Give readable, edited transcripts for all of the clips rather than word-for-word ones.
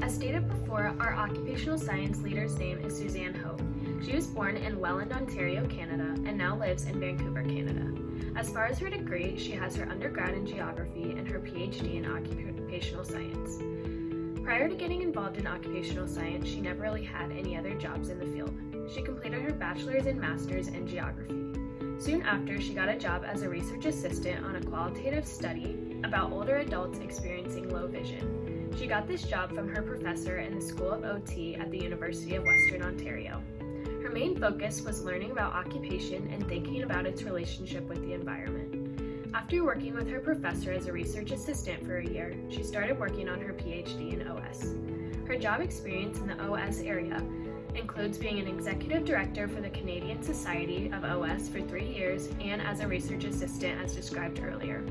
As stated before, our occupational science leader's name is Suzanne Huot. She was born in Welland, Ontario, Canada, and now lives in Vancouver, Canada. As far as her degree, she has her undergrad in geography and her PhD in occupational science. Prior to getting involved in occupational science, she never really had any other jobs in the field. She completed her bachelor's and master's in geography. Soon after, she got a job as a research assistant on a qualitative study about older adults experiencing low vision. She got this job from her professor in the School of OT at the University of Western Ontario. Her main focus was learning about occupation and thinking about its relationship with the environment. After working with her professor as a research assistant for a year, she started working on her PhD in OS. Her job experience in the OS area includes being an executive director for the Canadian Society of OS for 3 years and as a research assistant as described earlier.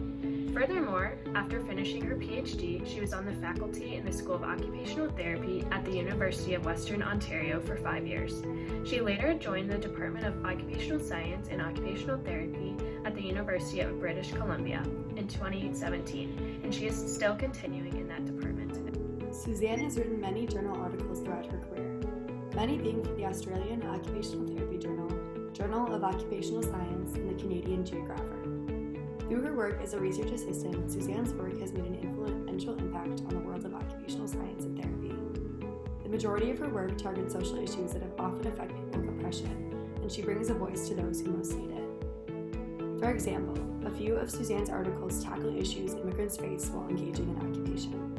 Furthermore, after finishing her PhD, she was on the faculty in the School of Occupational Therapy at the University of Western Ontario for 5 years. She later joined the Department of Occupational Science and Occupational Therapy at the University of British Columbia in 2017, and she is still continuing in that department today. Suzanne has written many journal articles throughout her career, many being for the Australian Occupational Therapy Journal, Journal of Occupational Science, and the Canadian Geographer. Through her work as a research assistant, Suzanne's work has made an influential impact on the world of occupational science and therapy. The majority of her work targets social issues that have often affect people with oppression, and she brings a voice to those who most need it. For example, a few of Suzanne's articles tackle issues immigrants face while engaging in occupation.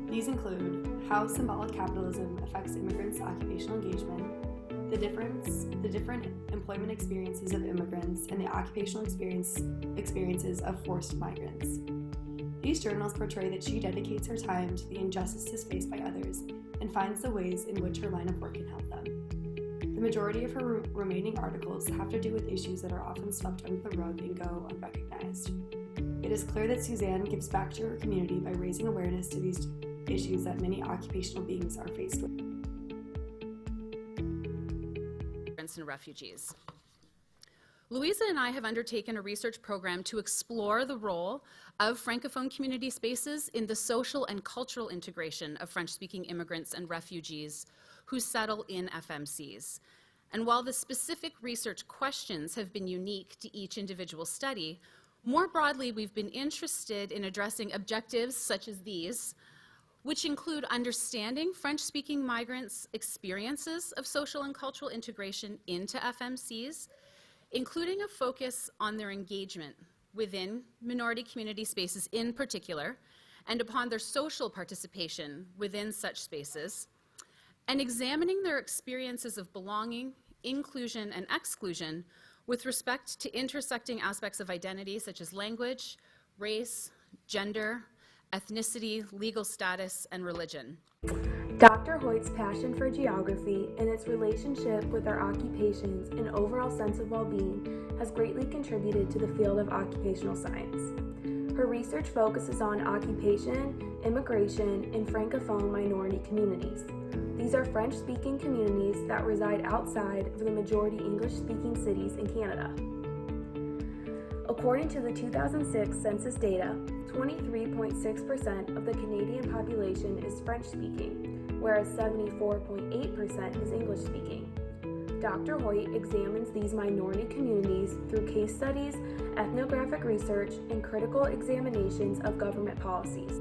These include how symbolic capitalism affects immigrants' occupational engagement, the different employment experiences of immigrants, and the occupational experiences of forced migrants. These journals portray that she dedicates her time to the injustices faced by others and finds the ways in which her line of work can help them. The majority of her remaining articles have to do with issues that are often swept under the rug and go unrecognized. It is clear that Suzanne gives back to her community by raising awareness to these issues that many occupational beings are faced with. And refugees. Louisa and I have undertaken a research program to explore the role of Francophone community spaces in the social and cultural integration of French-speaking immigrants and refugees who settle in FMCs. And while the specific research questions have been unique to each individual study, more broadly, we've been interested in addressing objectives such as these, which include understanding French-speaking migrants' experiences of social and cultural integration into FMCs, including a focus on their engagement within minority community spaces in particular, and upon their social participation within such spaces, and examining their experiences of belonging, inclusion, and exclusion with respect to intersecting aspects of identity such as language, race, gender, ethnicity, legal status, and religion. Dr. Huot's passion for geography and its relationship with our occupations and overall sense of well-being has greatly contributed to the field of occupational science. Her research focuses on occupation, immigration, and Francophone minority communities. These are French-speaking communities that reside outside of the majority English-speaking cities in Canada. According to the 2006 census data, 23.6% of the Canadian population is French-speaking, whereas 74.8% is English-speaking. Dr. Huot examines these minority communities through case studies, ethnographic research, and critical examinations of government policies.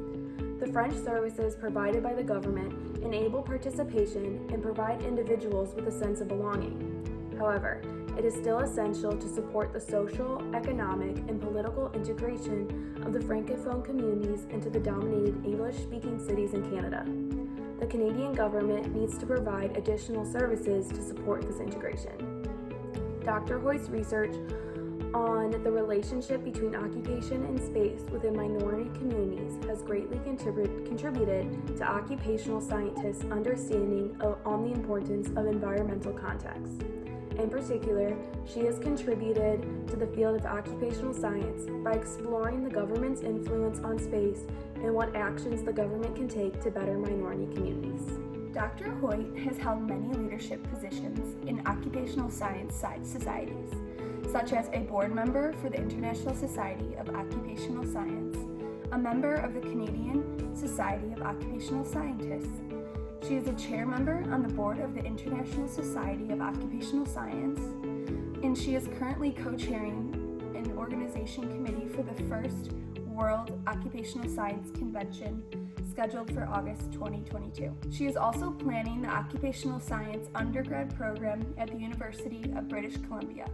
The French services provided by the government enable participation and provide individuals with a sense of belonging. However, it is still essential to support the social, economic, and political integration of the Francophone communities into the dominated English-speaking cities in Canada. The Canadian government needs to provide additional services to support this integration. Dr. Huot's research on the relationship between occupation and space within minority communities has greatly contributed to occupational scientists' understanding on the importance of environmental context. In particular, she has contributed to the field of occupational science by exploring the government's influence on space and what actions the government can take to better minority communities. Dr. Huot has held many leadership positions in occupational science societies, such as a board member for the International Society of Occupational Science, a member of the Canadian Society of Occupational Scientists. She is a chair member on the board of the International Society of Occupational Science, and she is currently co-chairing an organization committee for the first World Occupational Science Convention scheduled for August 2022. She is also planning the Occupational Science undergrad program at the University of British Columbia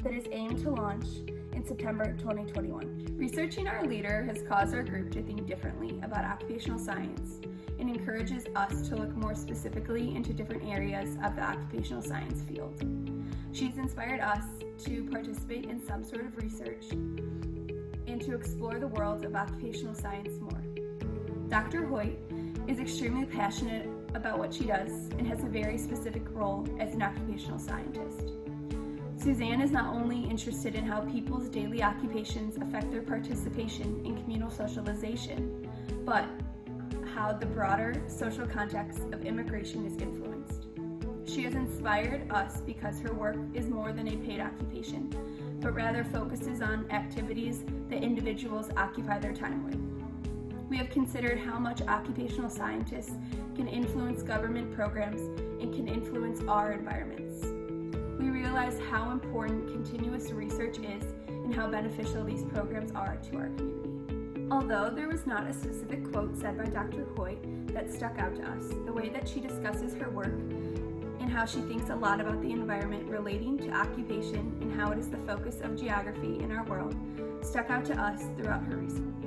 that is aimed to launch in September 2021. Researching our leader has caused our group to think differently about occupational science and encourages us to look more specifically into different areas of the occupational science field. She's inspired us to participate in some sort of research and to explore the world of occupational science more. Dr. Huot is extremely passionate about what she does and has a very specific role as an occupational scientist. Suzanne is not only interested in how people's daily occupations affect their participation in communal socialization, but how the broader social context of immigration is influenced. She has inspired us because her work is more than a paid occupation, but rather focuses on activities that individuals occupy their time with. We have considered how much occupational scientists can influence government programs and can influence our environments. We realize how important continuous research is and how beneficial these programs are to our community. Although there was not a specific quote said by Dr. Huot that stuck out to us, the way that she discusses her work and how she thinks a lot about the environment relating to occupation and how it is the focus of geography in our world stuck out to us throughout her research.